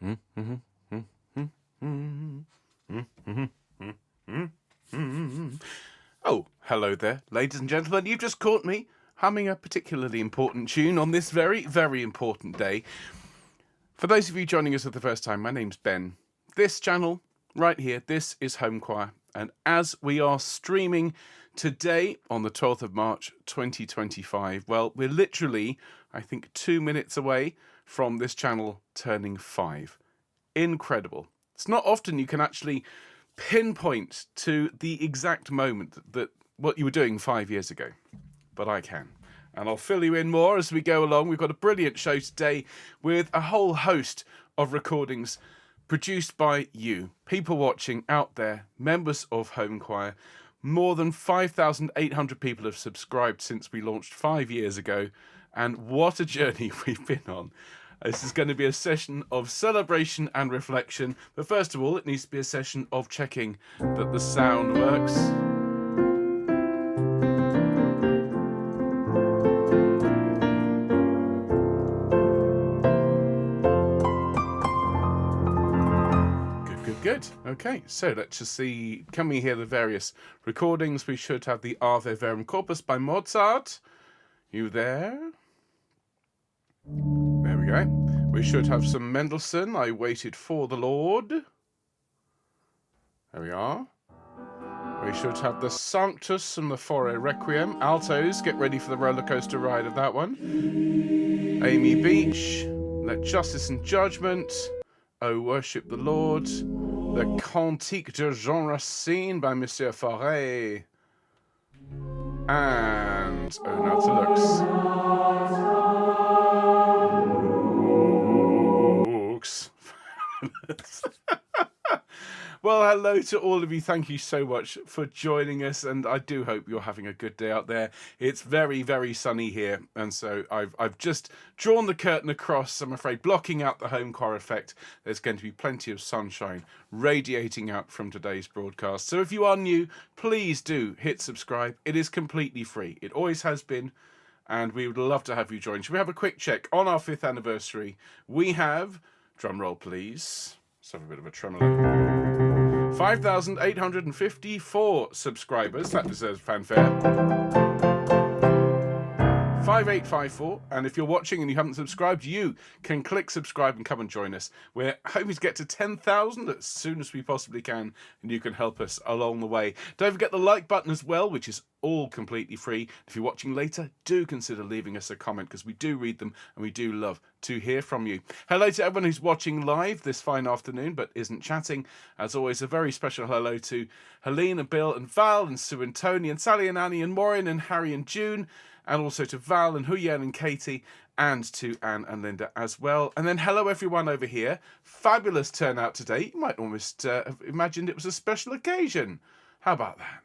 Oh, hello there, ladies and gentlemen. You've just caught me humming a particularly important tune on this very, very important day. For those of you joining us for the first time, my name's Ben. This channel, right here, this is Homechoir. And as we are streaming today on the 12th of March, 2025, well, we're literally, I think, 2 minutes away from this channel turning 5. Incredible. It's not often you can actually pinpoint to the exact moment that what you were doing 5 years ago, but I can. And I'll fill you in more as we go along. We've got a brilliant show today with a whole host of recordings produced by you, people watching out there, members of Homechoir. More than 5,800 people have subscribed since we launched 5 years ago, and what a journey we've been on. This is going to be a session of celebration and reflection, but first of all, it needs to be a session of checking that the sound works. Good. Okay, so let's just see. Can we hear the various recordings? We should have the Ave Verum Corpus by Mozart. You there? There we go. We should have some Mendelssohn. I waited for the Lord. There we are. We should have the Sanctus from the Fauré Requiem. Altos, get ready for the roller coaster ride of that one. Amy Beach. Let Justice and Judgement. Oh, worship the Lord. The Cantique de Racine by Monsieur Fauré. And O Nata Lux. Well, hello to all of you. Thank you so much for joining us, and I do hope you're having a good day out there. It's very, very sunny here, and so I've just drawn the curtain across, I'm afraid, blocking out the Homechoir effect. There's going to be plenty of sunshine radiating out from today's broadcast. So if you are new, please do hit subscribe. It is completely free. It always has been, and we would love to have you join. Should we have a quick check on our 5th anniversary? We have, drum roll please, let's have a bit of a tremolo. 5,854 subscribers. That deserves fanfare. 5854. And if you're watching and you haven't subscribed, you can click subscribe and come and join us. We're hoping to get to 10,000 as soon as we possibly can, and you can help us along the way. Don't forget the like button as well, which is all completely free. If you're watching later, do consider leaving us a comment, because we do read them and we do love to hear from you. Hello to everyone who's watching live this fine afternoon but isn't chatting. As always, a very special hello to Helene and Bill and Val and Sue and Tony and Sally and Annie and Maureen and Harry and June, and also to Val and Huyen and Katie, and to Anne and Linda as well. And then hello everyone over here. Fabulous turnout today. You might almost have imagined it was a special occasion. How about that?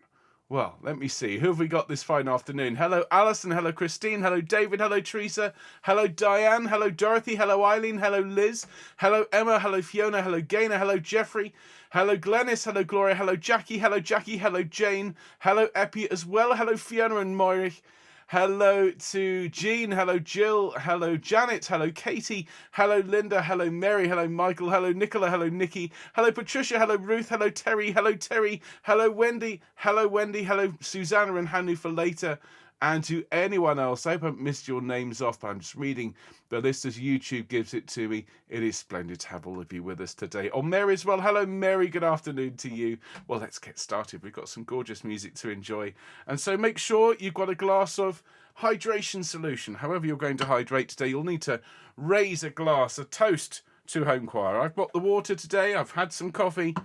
Well, let me see. Who have we got this fine afternoon? Hello, Alison. Hello, Christine. Hello, David. Hello, Teresa. Hello, Diane. Hello, Dorothy. Hello, Eileen. Hello, Liz. Hello, Emma. Hello, Fiona. Hello, Gaynor. Hello, Jeffrey. Hello, Glennis. Hello, Gloria. Hello, Jackie. Hello, Jackie. Hello, Jane. Hello, Epi as well. Hello, Fiona and Moirich. Hello to Jean, hello Jill, hello Janet, hello Katie, hello Linda, hello Mary, hello Michael, hello Nicola, hello Nikki, hello Patricia, hello Ruth, hello Terry, hello Wendy, hello Susanna and Hanu for later, and to anyone else. I hope I haven't missed your names off, but I'm just reading the list as YouTube gives it to me. It is splendid to have all of you with us today. Oh, Mary as well. Hello, Mary. Good afternoon to you. Well, let's get started. We've got some gorgeous music to enjoy. And so make sure you've got a glass of hydration solution. However you're going to hydrate today, you'll need to raise a glass, a toast to Homechoir. I've got the water today. I've had some coffee.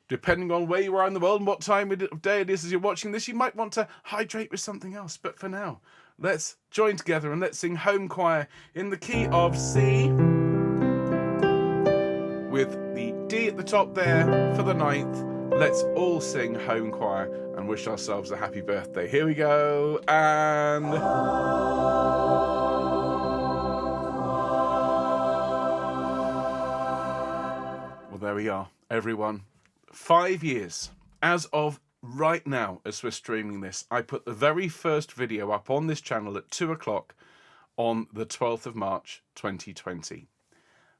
Depending on where you are in the world and what time of day it is as you're watching this, you might want to hydrate with something else. But for now, let's join together and let's sing Homechoir in the key of C, with the D at the top there for the 9th. Let's all sing Homechoir and wish ourselves a happy birthday. Here we go, and... well, there we are, everyone. 5 years. As of right now, as we're streaming this, I put the very first video up on this channel at 2 o'clock on the 12th of March 2020.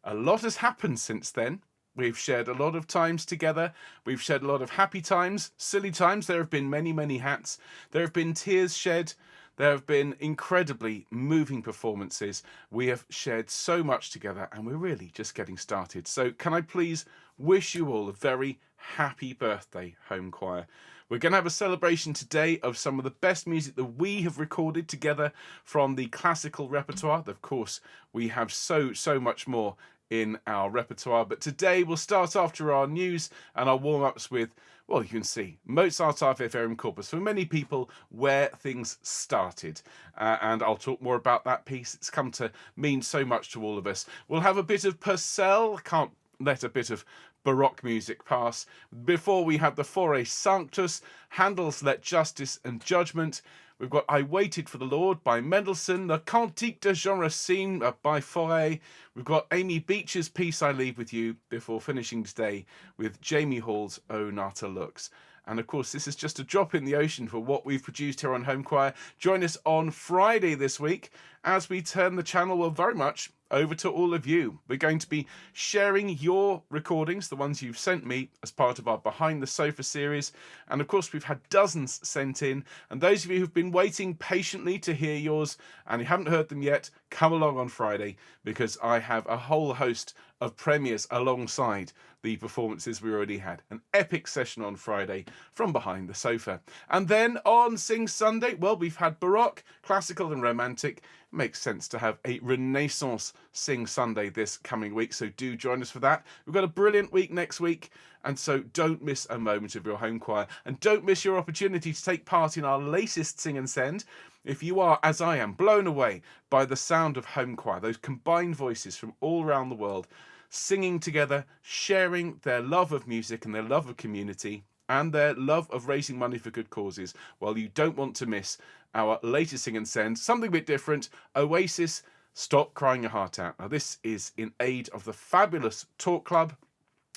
A lot has happened since then. We've shared a lot of times together. We've shared a lot of happy times, silly times. There have been many, many hats. There have been tears shed. There have been incredibly moving performances. We have shared so much together, and we're really just getting started. So can I please wish you all a very happy birthday, Home Choir. We're going to have a celebration today of some of the best music that we have recorded together from the classical repertoire. Of course, we have so much more in our repertoire, but today we'll start after our news and our warm-ups with, well, you can see Mozart Ave Verum Corpus, for many people where things started, and I'll talk more about that piece. It's come to mean so much to all of us. We'll have a bit of Purcell. Can't let a bit of Baroque music pass. Before we have the Fauré Sanctus, Handel's Let Justice and Judgement. We've got I Waited for the Lord by Mendelssohn, the Cantique de Racine by Fauré. We've got Amy Beach's piece I Leave With You, before finishing today with Jamie Hall's O Nata Lux. And of course, this is just a drop in the ocean for what we've produced here on Home Choir. Join us on Friday this week as we turn the channel, well, very much over to all of you. We're going to be sharing your recordings, the ones you've sent me, as part of our Behind the Sofa series. And of course, we've had dozens sent in. And those of you who've been waiting patiently to hear yours and you haven't heard them yet, come along on Friday, because I have a whole host of premieres alongside the performances we already had. An epic session on Friday from Behind the Sofa. And then on Sing Sunday, well, we've had Baroque, classical and romantic. It makes sense to have a Renaissance Sing Sunday this coming week, so do join us for that. We've got a brilliant week next week, and so don't miss a moment of your Home Choir, and don't miss your opportunity to take part in our latest Sing and Send. If you are, as I am, blown away by the sound of Home Choir, those combined voices from all around the world, singing together, sharing their love of music and their love of community and their love of raising money for good causes, well, you don't want to miss our latest Sing and Send, something a bit different, Oasis, Stop Crying Your Heart Out. Now, this is in aid of the fabulous Talk Club,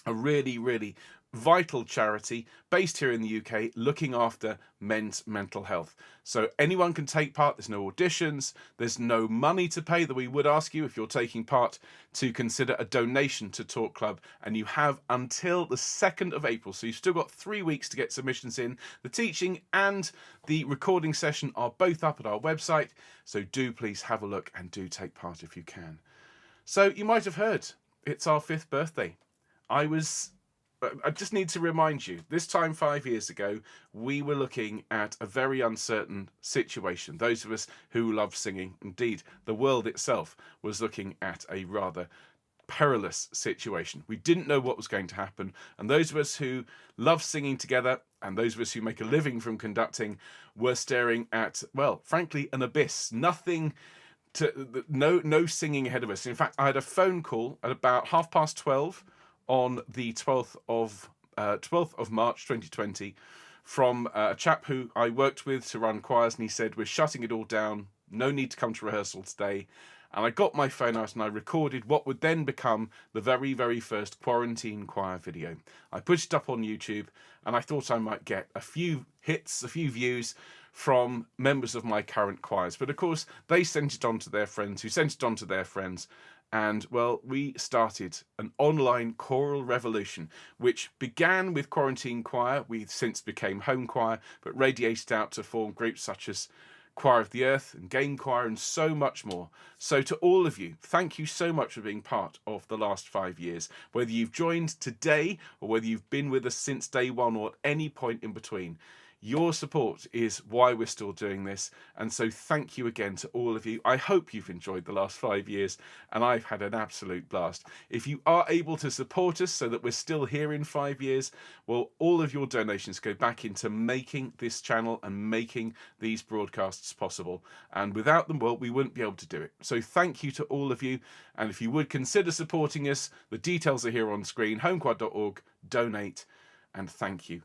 a really vital charity based here in the UK looking after men's mental health. So anyone can take part. There's no auditions, there's no money to pay, that we would ask you, if you're taking part, to consider a donation to Talk Club, and you have until the 2nd of April, so you've still got 3 weeks to get submissions in. The teaching and the recording session are both up at our website, so do please have a look and do take part if you can. So you might have heard, it's our 5th birthday. I just need to remind you, this time 5 years ago, we were looking at a very uncertain situation. Those of us who love singing, indeed, the world itself was looking at a rather perilous situation. We didn't know what was going to happen. And those of us who love singing together, and those of us who make a living from conducting, were staring at, well, frankly, an abyss. No singing ahead of us. In fact, I had a phone call at about 12:30 on the 12th of March 2020 from a chap who I worked with to run choirs, and he said, we're shutting it all down, no need to come to rehearsal today. And I got my phone out and I recorded what would then become the very first quarantine choir video. I put it up on YouTube, and I thought I might get a few hits, a few views from members of my current choirs. But of course, they sent it on to their friends, who sent it on to their friends. And, well, we started an online choral revolution, which began with Quarantine Choir. We since became Home Choir, but radiated out to form groups such as Choir of the Earth and Game Choir and so much more. So to all of you, thank you so much for being part of the last 5 years. Whether you've joined today or whether you've been with us since day one or at any point in between, your support is why we're still doing this, and so thank you again to all of you. I hope you've enjoyed the last 5 years, and I've had an absolute blast. If you are able to support us so that we're still here in 5 years, well, all of your donations go back into making this channel and making these broadcasts possible, and without them, well, we wouldn't be able to do it. So thank you to all of you, and if you would consider supporting us, the details are here on screen, homechoir.org, donate, and thank you.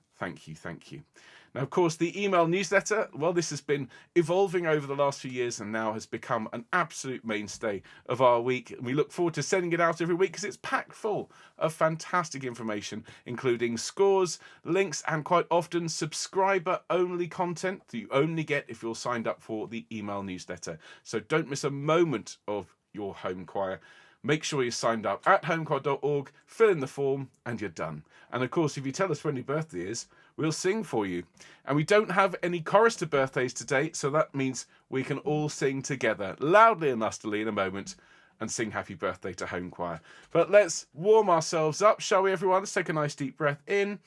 Now, of course, the email newsletter, well, this has been evolving over the last few years and now has become an absolute mainstay of our week. And we look forward to sending it out every week because it's packed full of fantastic information, including scores, links, and quite often subscriber-only content that you only get if you're signed up for the email newsletter. So don't miss a moment of your Home Choir. make sure you're signed up at homechoir.org, fill in the form, and you're done. And of course, if you tell us when your birthday is, we'll sing for you. And we don't have any chorister birthdays today, so that means we can all sing together, loudly and lustily in a moment, and sing happy birthday to Homechoir. But let's warm ourselves up, shall we, everyone? Let's take a nice deep breath in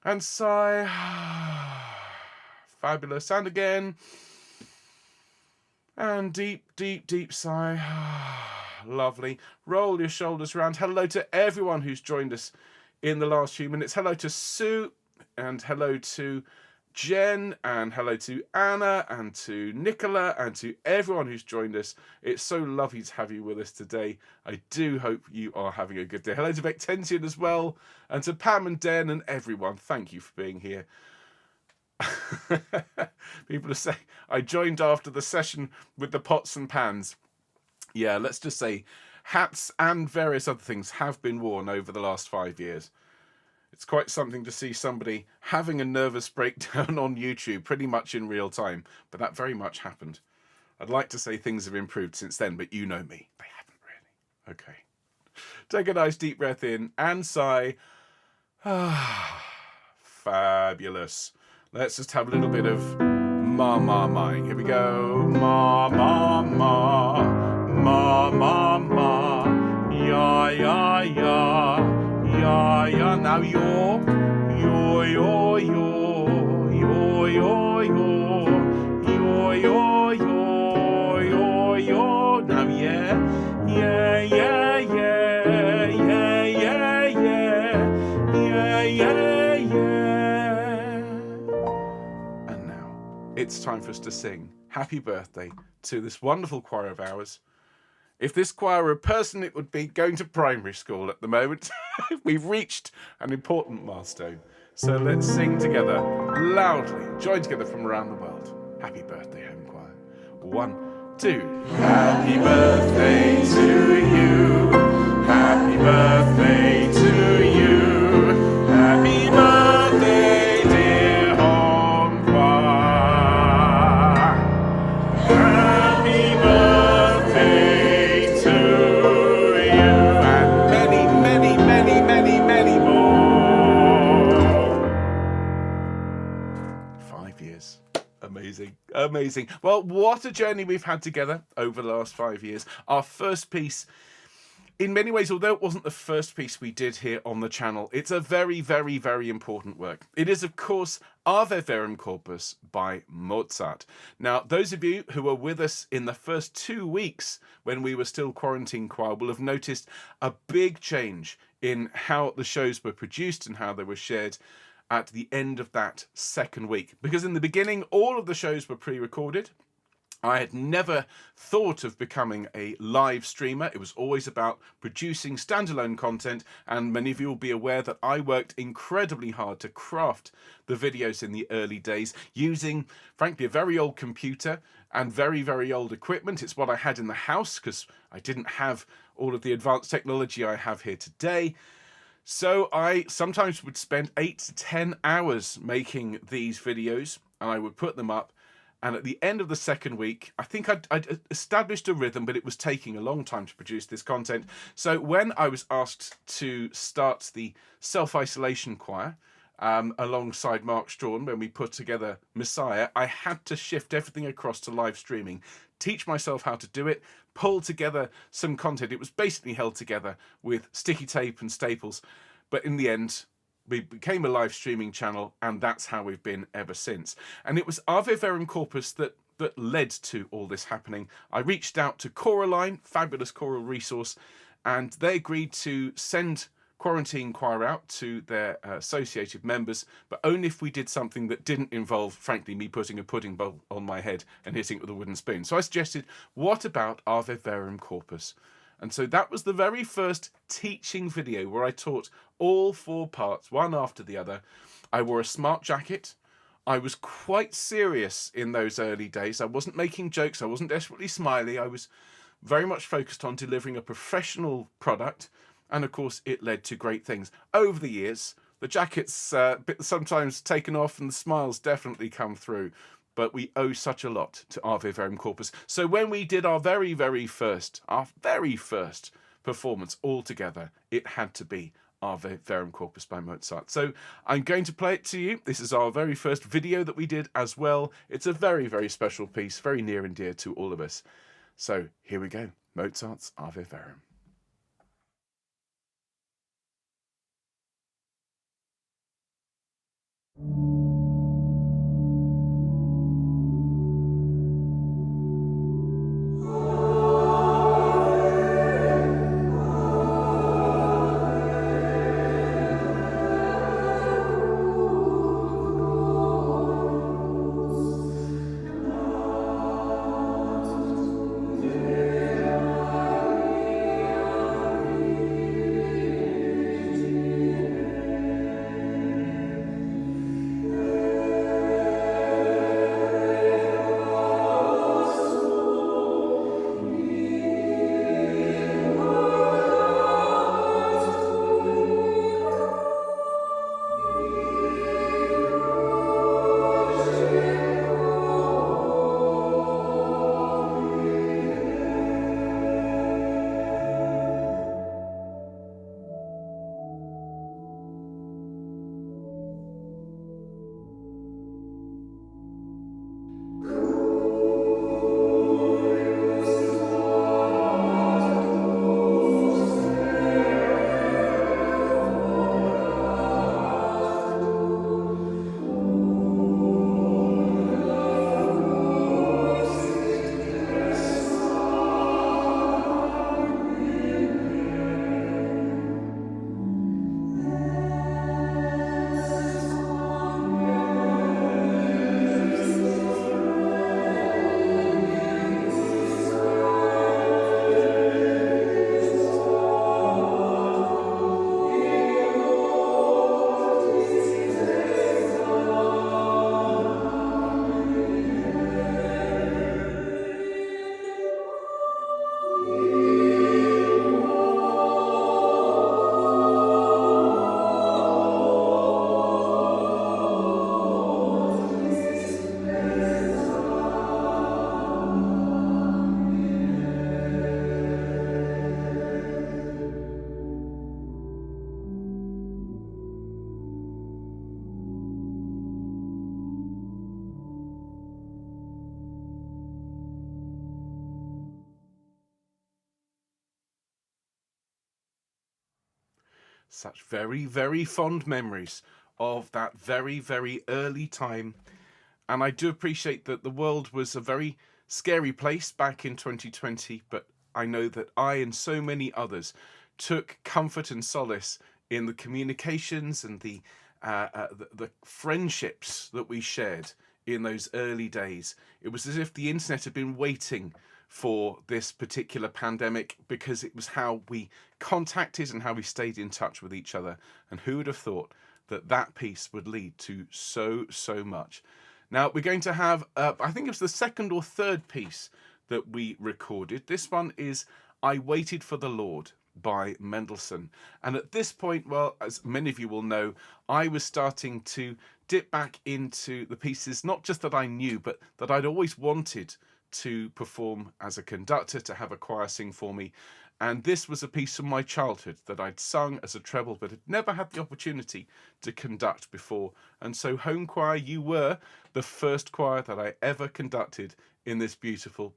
and sigh. Fabulous. And again. And deep, deep, deep sigh. Lovely. Roll your shoulders around. Hello to everyone who's joined us in the last few minutes. Hello to Sue, and hello to Jen, and hello to Anna, and to Nicola, and to everyone who's joined us. It's so lovely to have you with us today. I do hope you are having a good day. Hello to Vectensian as well, and to Pam and Den and everyone. Thank you for being here. People are saying, I joined after the session with the pots and pans. Yeah, let's just say hats and various other things have been worn over the last 5 years. It's quite something to see somebody having a nervous breakdown on YouTube pretty much in real time, but that very much happened. I'd like to say things have improved since then, but you know me, they haven't really. Okay. Take a nice deep breath in and sigh. Fabulous. Let's just have a little bit of ma ma ma. Here we go. Ma ma ma. Ma ma ma. Ya ya ya. Ya ya. Now you're. You're. You're. You're. You're. You're. You're. You're. You're. You're. You're. Now yeah. Yeah. Yeah. Yeah. Yeah. Yeah. Yeah. Yeah. Yeah. It's time for us to sing happy birthday to this wonderful choir of ours. If this choir were a person, it would be going to primary school at the moment. We've reached an important milestone. So let's sing together loudly, join together from around the world. Happy birthday, Home Choir. 1, 2. Happy birthday to you. Happy birthday to you. Happy birthday, dear Home Choir. Happy birthday to you. And many, many, many, many, many more. 5 years. Amazing. Amazing. Well, what a journey we've had together over the last 5 years. Our first piece, in many ways, although it wasn't the first piece we did here on the channel, it's a very, very, very important work. It is, of course, Ave Verum Corpus by Mozart. Now, those of you who were with us in the first 2 weeks when we were still Quarantine Choir will have noticed a big change in how the shows were produced and how they were shared at the end of that second week. Because in the beginning, all of the shows were pre-recorded. I had never thought of becoming a live streamer. It was always about producing standalone content, and many of you will be aware that I worked incredibly hard to craft the videos in the early days using, frankly, a very old computer and very, very old equipment. It's what I had in the house because I didn't have all of the advanced technology I have here today. So I sometimes would spend 8 to 10 hours making these videos, and I would put them up. And at the end of the second week, I think I'd established a rhythm, but it was taking a long time to produce this content. So when I was asked to start the self-isolation choir alongside Mark Strawn, when we put together Messiah, I had to shift everything across to live streaming, teach myself how to do it, pull together some content. It was basically held together with sticky tape and staples. But in the end, we became a live streaming channel, and that's how we've been ever since. And it was Ave Verum Corpus that led to all this happening. I reached out to Coraline, fabulous choral resource, and they agreed to send Quarantine Choir out to their associated members, but only if we did something that didn't involve, frankly, me putting a pudding bowl on my head and hitting it with a wooden spoon. So I suggested, what about Ave Verum Corpus? And so that was the very first teaching video where I taught all 4 parts, one after the other. I wore a smart jacket. I was quite serious in those early days. I wasn't making jokes. I wasn't desperately smiley. I was very much focused on delivering a professional product. And of course, it led to great things. Over the years, the jacket's sometimes taken off and the smiles definitely come through. but we owe such a lot to Ave Verum Corpus. So when we did our very first performance all together, it had to be Ave Verum Corpus by Mozart. So I'm going to play it to you. This is our very first video that we did as well. It's a very special piece, very near and dear to all of us. So here we go, Mozart's Ave Verum. Such very fond memories of that very early time. And I do appreciate that the world was a very scary place back in 2020, but I know that I and so many others took comfort and solace in the communications and the friendships that we shared in those early days. It was as if the internet had been waiting for this particular pandemic, because it was how we contacted and how we stayed in touch with each other. And who would have thought that that piece would lead to so much? Now we're going to have, I think it was the second or third piece that we recorded. This one is I Waited for the Lord by Mendelssohn. And at this point, well, as many of you will know, I was starting to dip back into the pieces, not just that I knew, but that I'd always wanted to perform as a conductor, to have a choir sing for me. And this was a piece from my childhood that I'd sung as a treble, but had never had the opportunity to conduct before. And so Homechoir, you were the first choir that I ever conducted in this beautiful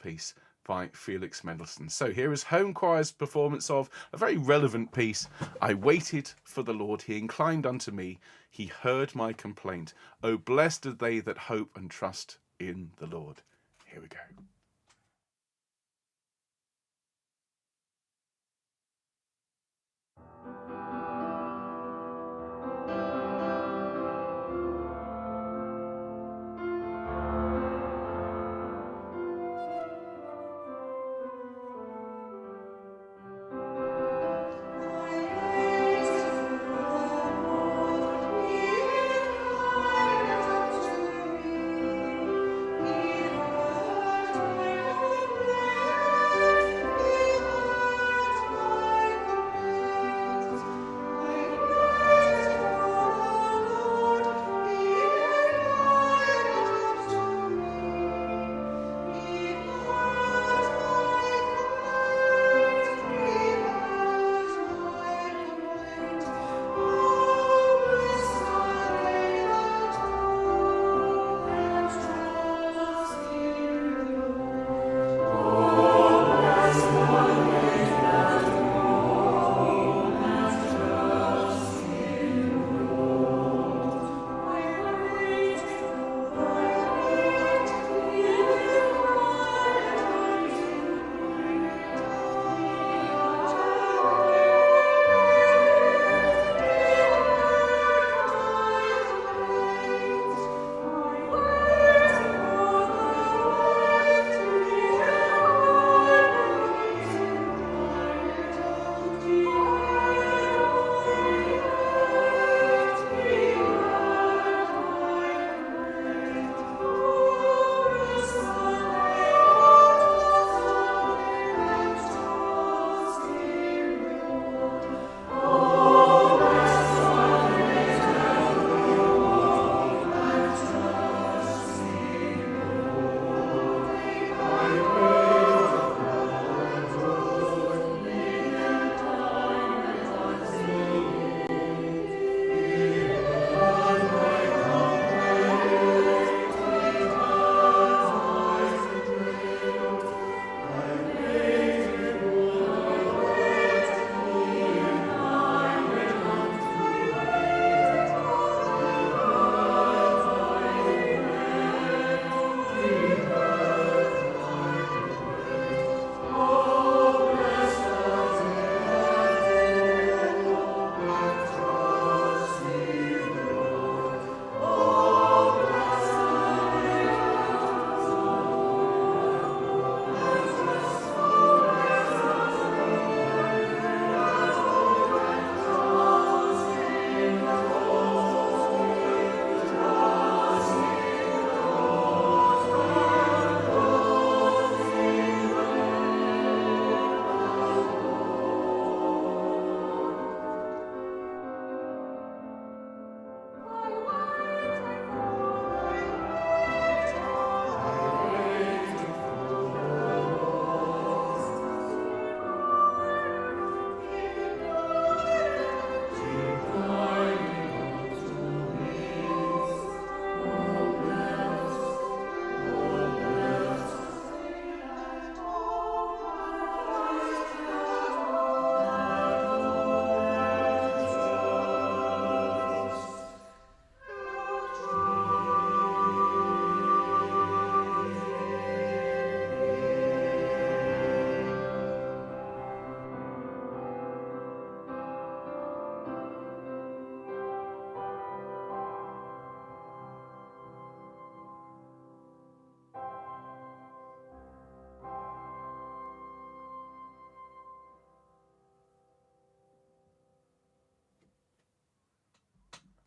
piece by Felix Mendelssohn. So here is Homechoir's performance of a very relevant piece. I waited for the Lord, he inclined unto me, he heard my complaint. Oh, blessed are they that hope and trust in the Lord. Here we go.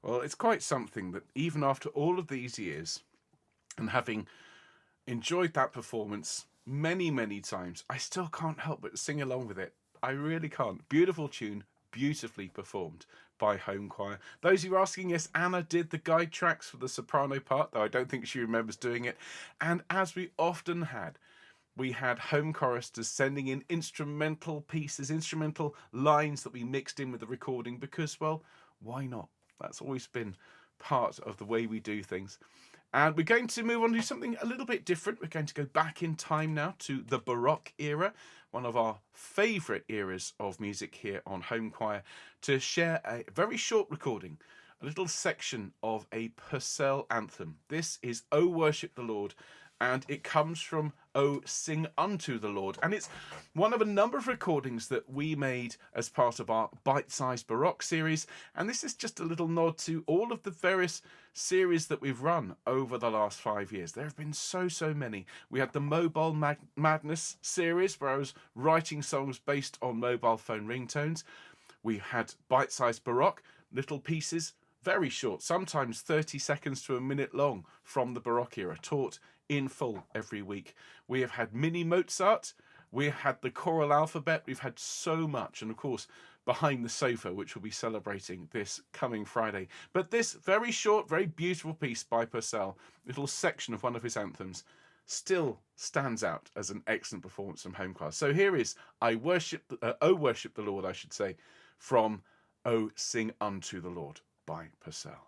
Well, it's quite something that even after all of these years and having enjoyed that performance many, many times, I still can't help but sing along with it. I really can't. Beautiful tune, beautifully performed by Homechoir. Those who are asking, yes, Anna did the guide tracks for the soprano part, though I don't think she remembers doing it. And as we often had, we had home choristers sending in instrumental pieces, instrumental lines that we mixed in with the recording because, well, why not? That's always been part of the way we do things. And we're going to move on to something a little bit different. We're going to go back in time now to the Baroque era, one of our favourite eras of music here on Homechoir, to share a very short recording, a little section of a Purcell anthem. This is O Worship the Lord, and it comes from O Sing Unto the Lord. And it's one of a number of recordings that we made as part of our bite-sized Baroque series. And this is just a little nod to all of the various series that we've run over the last 5 years. There have been so many. We had the Mobile Madness series, where I was writing songs based on mobile phone ringtones. We had bite-sized Baroque, little pieces, very short, sometimes 30 seconds to a minute long, from the Baroque era, taught in full every week. We have had mini Mozart, we had the choral alphabet, we've had so much, and of course Behind the Sofa, which we'll be celebrating this coming Friday. But this very short, very beautiful piece by Purcell, little section of one of his anthems, still stands out as an excellent performance from Homechoir. So here is O Worship the Lord, I should say, from O Sing Unto the Lord by Purcell.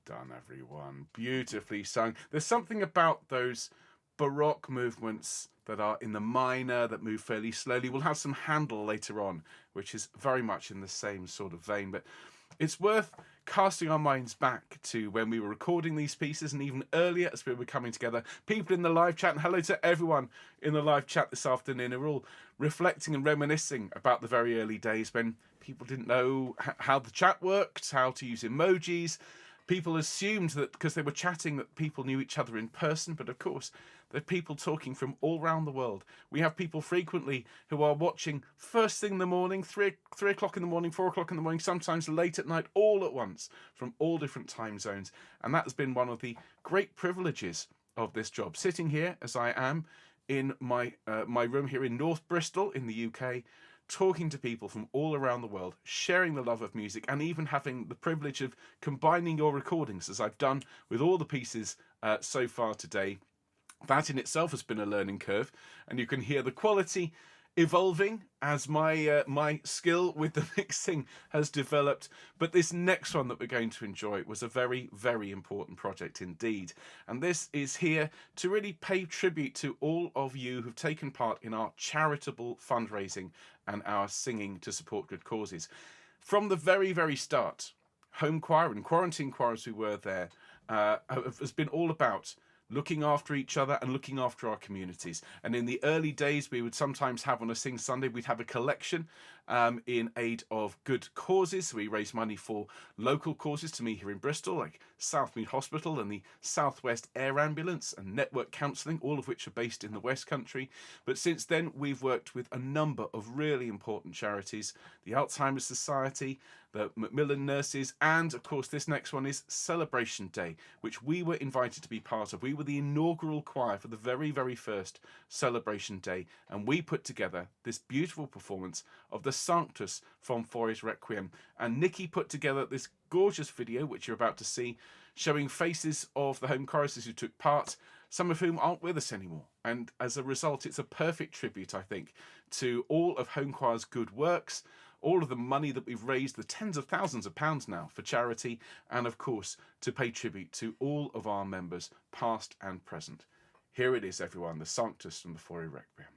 Done, everyone. Beautifully sung. There's something about those Baroque movements that are in the minor, that move fairly slowly. We'll have some Handel later on, which is very much in the same sort of vein. But it's worth casting our minds back to when we were recording these pieces, and even earlier as we were coming together. People in the live chat, and hello to everyone in the live chat this afternoon, are all reflecting and reminiscing about the very early days when people didn't know how the chat worked, how to use emojis. People assumed that because they were chatting that people knew each other in person, but of course there are people talking from all around the world. We have people frequently who are watching first thing in the morning, 3 o'clock in the morning, 4 o'clock in the morning, sometimes late at night, all at once, from all different time zones. And that has been one of the great privileges of this job. Sitting here as I am in my room here in North Bristol in the UK, talking to people from all around the world, sharing the love of music, and even having the privilege of combining your recordings, as I've done with all the pieces so far today. That in itself has been a learning curve, and you can hear the quality evolving as my skill with the mixing has developed. But this next one that we're going to enjoy was a very, very important project indeed. And this is here to really pay tribute to all of you who've taken part in our charitable fundraising and our singing to support good causes. From the very, very start, Homechoir and Quarantine Choir, as we were there, has been all about looking after each other and looking after our communities. And in the early days, we would sometimes have on a Sing Sunday, we'd have a collection in aid of good causes. We raise money for local causes to me here in Bristol, like Southmead Hospital and the Southwest Air Ambulance and Network Counselling, all of which are based in the West Country. But since then, we've worked with a number of really important charities, the Alzheimer's Society, the Macmillan Nurses, and of course this next one is Celebration Day, which we were invited to be part of. We were the inaugural choir for the very, very first Celebration Day, and we put together this beautiful performance of the Sanctus from Fauré's Requiem. And Nikki put together this gorgeous video, which you're about to see, showing faces of the home choristers who took part, some of whom aren't with us anymore. And as a result, it's a perfect tribute, I think, to all of Homechoir's good works, all of the money that we've raised, the tens of thousands of pounds now for charity, and of course to pay tribute to all of our members, past and present. Here it is, everyone, the Sanctus from the Fauré Requiem.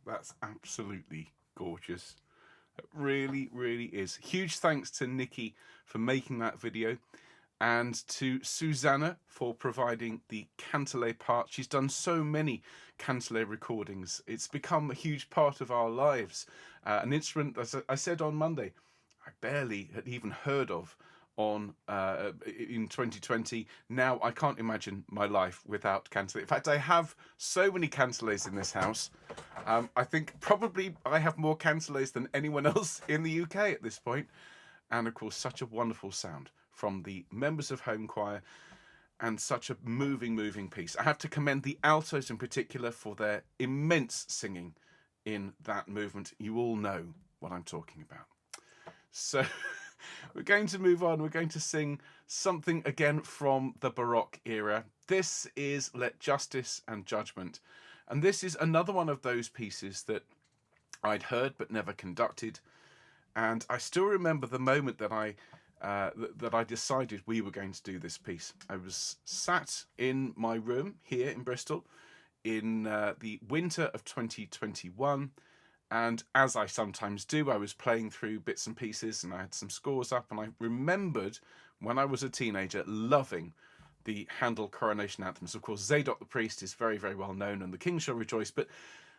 That's absolutely gorgeous. It really, really is. Huge thanks to Nikki for making that video, and to Susanna for providing the cantilé part. She's done so many cantilé recordings. It's become a huge part of our lives. An instrument, as I said on Monday, I barely had even heard of in 2020. Now I can't imagine my life without cantilé. In fact, I have so many cantilés in this house. I think probably I have more cantilés than anyone else in the UK at this point. And of course, such a wonderful sound from the members of Homechoir. and such a moving piece. I have to commend the altos in particular for their immense singing in that movement. You all know what I'm talking about. So we're going to move on. We're going to sing something again from the Baroque era. This is Let Justice and Judgement. And this is another one of those pieces that I'd heard but never conducted. And I still remember the moment that I decided we were going to do this piece. I was sat in my room here in Bristol in the winter of 2021. And as I sometimes do, I was playing through bits and pieces and I had some scores up. And I remembered when I was a teenager loving the Handel coronation anthems. Of course, Zadok the priest is very, very well known and the king shall rejoice. But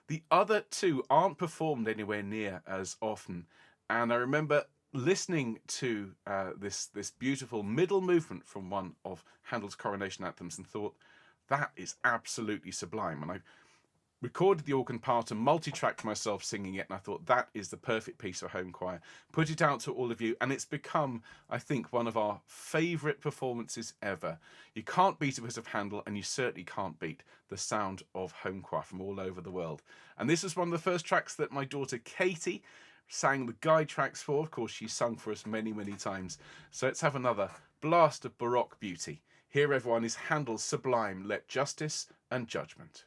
the other two aren't performed anywhere near as often. And I remember listening to this beautiful middle movement from one of Handel's coronation anthems and thought, that is absolutely sublime. And I recorded the organ part and multi-tracked myself singing it, and I thought that is the perfect piece for home choir. Put it out to all of you, and it's become, I think, one of our favourite performances ever. You can't beat a bit of Handel, and you certainly can't beat the sound of home choir from all over the world. And this was one of the first tracks that my daughter Katie sang the guide tracks for. Of course, she sung for us many, many times. So let's have another blast of Baroque beauty. Here, everyone, is Handel's sublime Let Justice and Judgement.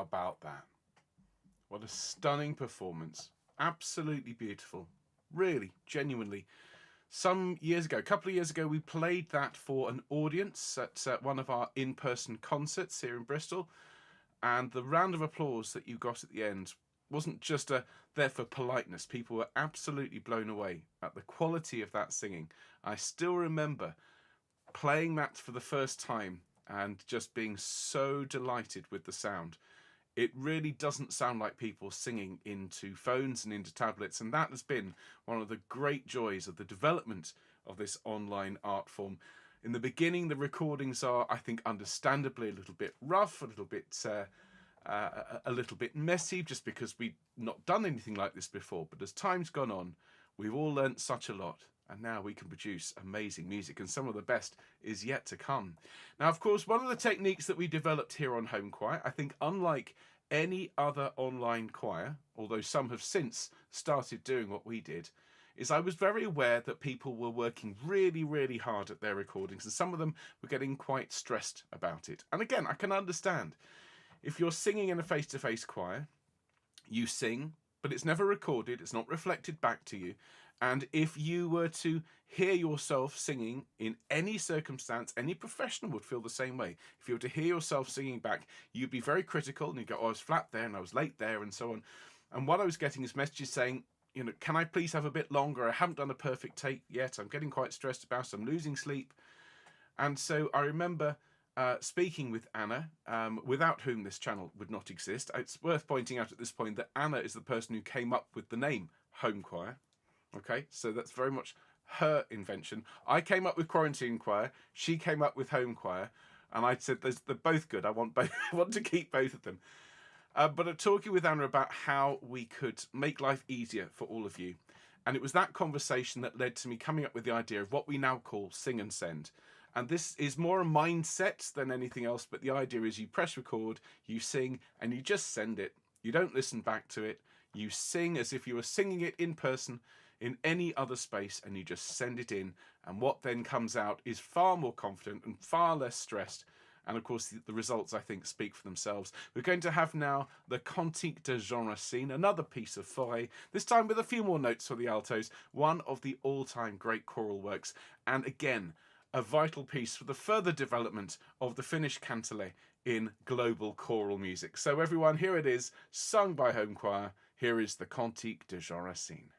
about that? What a stunning performance. Absolutely beautiful. Really, genuinely. Some years ago, a couple of years ago, we played that for an audience at one of our in-person concerts here in Bristol. And the round of applause that you got at the end wasn't just there for politeness. People were absolutely blown away at the quality of that singing. I still remember playing that for the first time and just being so delighted with the sound. It really doesn't sound like people singing into phones and into tablets, and that has been one of the great joys of the development of this online art form. In the beginning, the recordings are, I think, understandably a little bit rough, a little bit messy, just because we've not done anything like this before. But as time's gone on, we've all learnt such a lot, and now we can produce amazing music, and some of the best is yet to come. Now, of course, one of the techniques that we developed here on Homechoir, I think unlike any other online choir, although some have since started doing what we did, is I was very aware that people were working really, really hard at their recordings, and some of them were getting quite stressed about it. And again, I can understand. If you're singing in a face-to-face choir, you sing, but it's never recorded, it's not reflected back to you. And if you were to hear yourself singing in any circumstance, any professional would feel the same way. If you were to hear yourself singing back, you'd be very critical, and you'd go, oh, I was flat there and I was late there and so on. And what I was getting is messages saying, you know, can I please have a bit longer? I haven't done a perfect take yet. I'm getting quite stressed about it. I'm losing sleep. And so I remember speaking with Anna, without whom this channel would not exist. It's worth pointing out at this point that Anna is the person who came up with the name Homechoir. Okay, so that's very much her invention. I came up with Quarantine Choir. She came up with Homechoir. And I said, they're both good. I want both. I want to keep both of them. But I'm talking with Anna about how we could make life easier for all of you. And it was that conversation that led to me coming up with the idea of what we now call Sing and Send. And this is more a mindset than anything else, but the idea is you press record, you sing, and you just send it. You don't listen back to it. You sing as if you were singing it in person in any other space, and you just send it in. And what then comes out is far more confident and far less stressed. And of course, the results, I think, speak for themselves. We're going to have now the Cantique de Racine, another piece of Fauré, this time with a few more notes for the altos, one of the all-time great choral works. And again, a vital piece for the further development of the Finnish cantillet in global choral music. So everyone, here it is, sung by Homechoir. Here is the Cantique de Racine.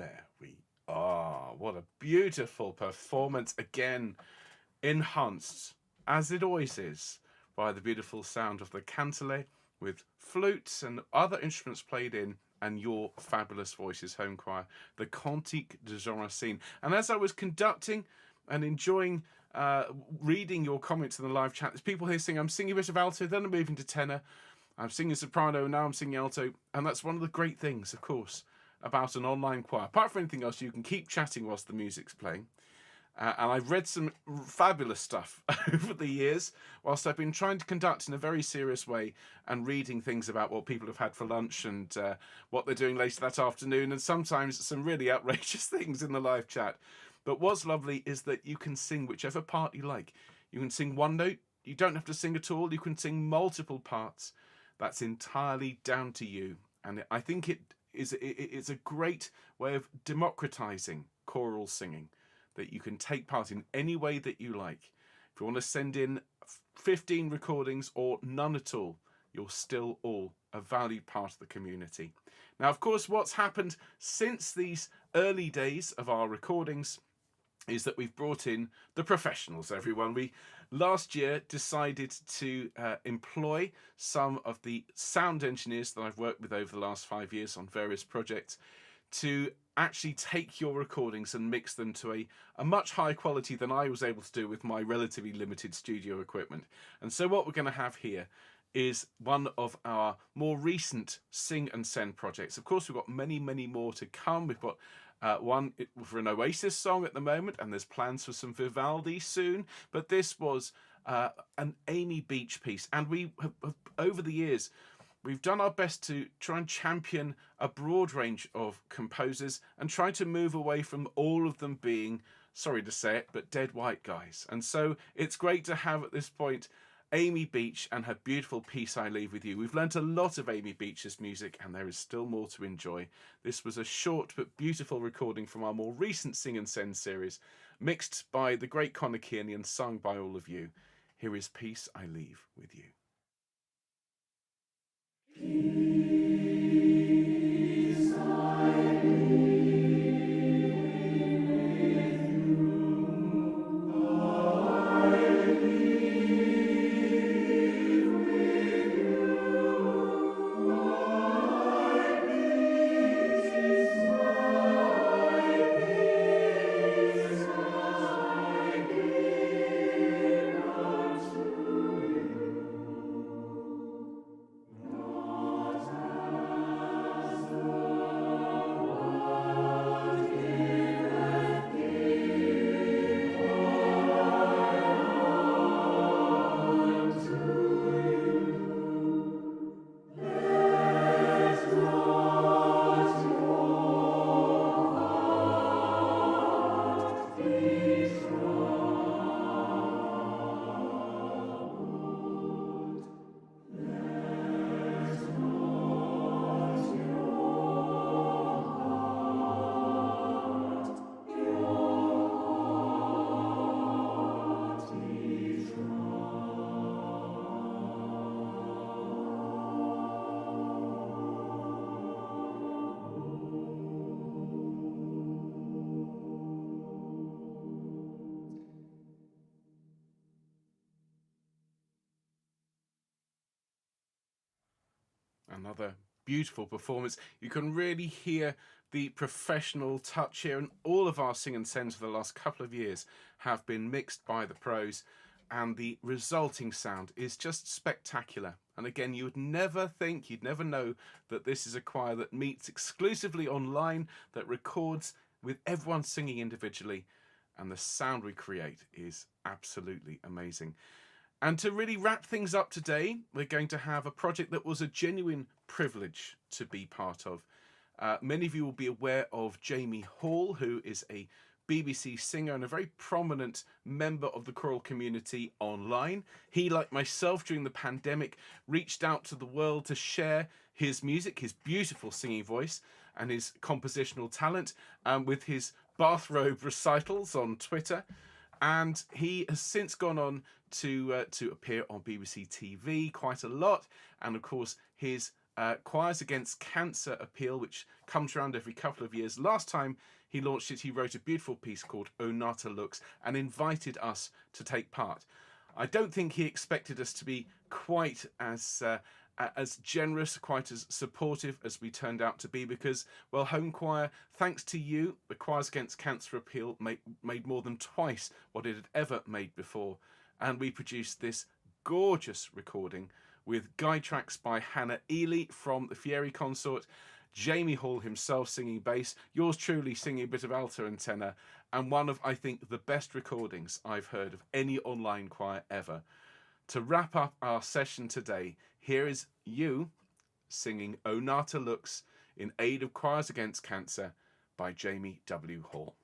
There we are. What a beautiful performance. Again, enhanced, as it always is, by the beautiful sound of the cantilè with flutes and other instruments played in, and your fabulous voices, Homechoir, the Cantique de Racine. And as I was conducting and enjoying reading your comments in the live chat, there's people here saying, I'm singing a bit of alto, then I'm moving to tenor. I'm singing soprano, now I'm singing alto. And that's one of the great things, of course, about an online choir. Apart from anything else, you can keep chatting whilst the music's playing. And I've read some fabulous stuff over the years whilst I've been trying to conduct in a very serious way and reading things about what people have had for lunch and what they're doing later that afternoon, and sometimes some really outrageous things in the live chat. But what's lovely is that you can sing whichever part you like. You can sing one note. You don't have to sing at all. You can sing multiple parts. That's entirely down to you. And I think it's a great way of democratizing choral singing, that you can take part in any way that you like. If you want to send in 15 recordings or none at all, you're still all a valued part of the community. Now, of course, what's happened since these early days of our recordings is that we've brought in the professionals, everyone. We last year decided to employ some of the sound engineers that I've worked with over the last 5 years on various projects to actually take your recordings and mix them to a much higher quality than I was able to do with my relatively limited studio equipment. And so what we're going to have here is one of our more recent Sing and Send projects. Of course, we've got many, many more to come. We've got one for an Oasis song at the moment, and there's plans for some Vivaldi soon. But this was an Amy Beach piece. And we have, over the years, we've done our best to try and champion a broad range of composers and try to move away from all of them being, sorry to say it, but dead white guys. And so it's great to have at this point Amy Beach and her beautiful piece, I Leave With You. We've learnt a lot of Amy Beach's music, and there is still more to enjoy. This was a short but beautiful recording from our more recent Sing and Send series, mixed by the great Conor Kearney and sung by all of you. Here is Peace I Leave With You. Peace I leave. Another beautiful performance. You can really hear the professional touch here, and all of our Sing and Sends for the last couple of years have been mixed by the pros, and the resulting sound is just spectacular. And again, you would never think, you'd never know that this is a choir that meets exclusively online, that records with everyone singing individually, and the sound we create is absolutely amazing. And to really wrap things up today, we're going to have a project that was a genuine privilege to be part of. Many of you will be aware of Jamie Hall, who is a BBC singer and a very prominent member of the choral community online. He, like myself, during the pandemic, reached out to the world to share his music, his beautiful singing voice and his compositional talent, with his bathrobe recitals on Twitter. And he has since gone on to appear on BBC TV quite a lot. And of course, his Choirs Against Cancer appeal, which comes around every couple of years. Last time he launched it, he wrote a beautiful piece called O Nata Lux and invited us to take part. I don't think he expected us to be quite as generous, quite as supportive as we turned out to be, because, well, Homechoir, thanks to you, the Choirs Against Cancer appeal made more than twice what it had ever made before, and we produced this gorgeous recording with guide tracks by Hannah Ely from the Fauré Consort, Jamie Hall himself singing bass, yours truly singing a bit of alto and tenor, and one of, I think, the best recordings I've heard of any online choir ever. To wrap up our session today, here is you singing O Nata Lux in aid of Choirs Against Cancer by Jamie W. Hall.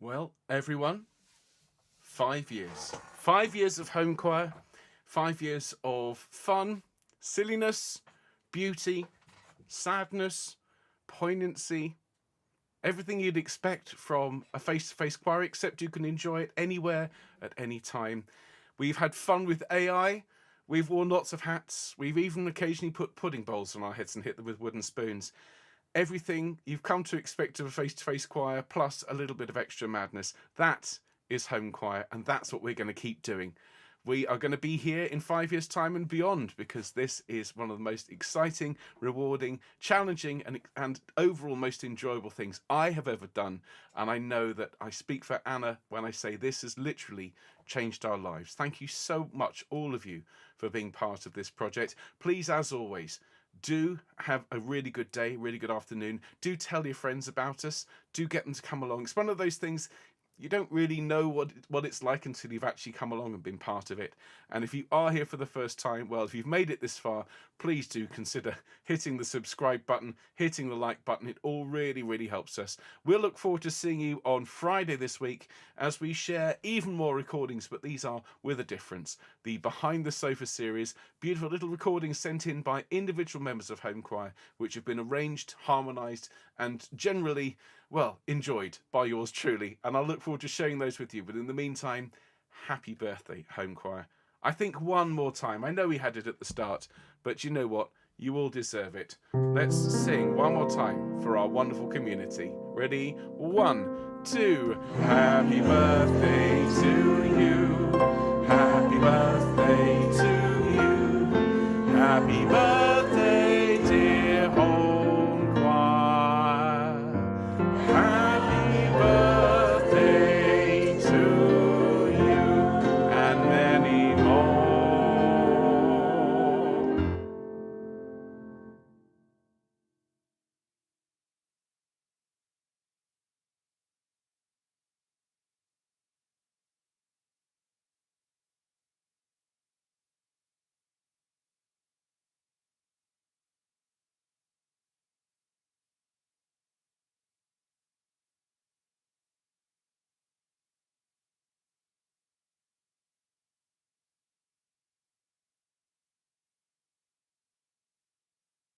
Well, everyone, 5 years. 5 years of home choir, 5 years of fun, silliness, beauty, sadness, poignancy, everything you'd expect from a face-to-face choir, except you can enjoy it anywhere at any time. We've had fun with AI. We've worn lots of hats. We've even occasionally put pudding bowls on our heads and hit them with wooden spoons. Everything you've come to expect of a face-to-face choir, plus a little bit of extra madness. That is home choir, and that's what we're going to keep doing. We are going to be here in 5 years' time and beyond, because this is one of the most exciting, rewarding, challenging, and overall most enjoyable things I have ever done. And I know that I speak for Anna when I say this has literally changed our lives. Thank you so much, all of you, for being part of this project. Please, as always, do have a really good day, really good afternoon. Do tell your friends about us. Do get them to come along. It's one of those things you don't really know what it's like until you've actually come along and been part of it. And if you are here for the first time, well, if you've made it this far, please do consider hitting the subscribe button, hitting the like button. It all really, really helps us. We'll look forward to seeing you on Friday this week as we share even more recordings, but these are with a difference. The Behind the Sofa series, beautiful little recordings sent in by individual members of Home Choir, which have been arranged, harmonised, and generally, well, enjoyed by yours truly. And I'll look forward to sharing those with you. But in the meantime, happy birthday, Home Choir. I think one more time. I know we had it at the start, but you know what? You all deserve it. Let's sing one more time for our wonderful community. Ready? 1, 2. Happy birthday to you. Happy birthday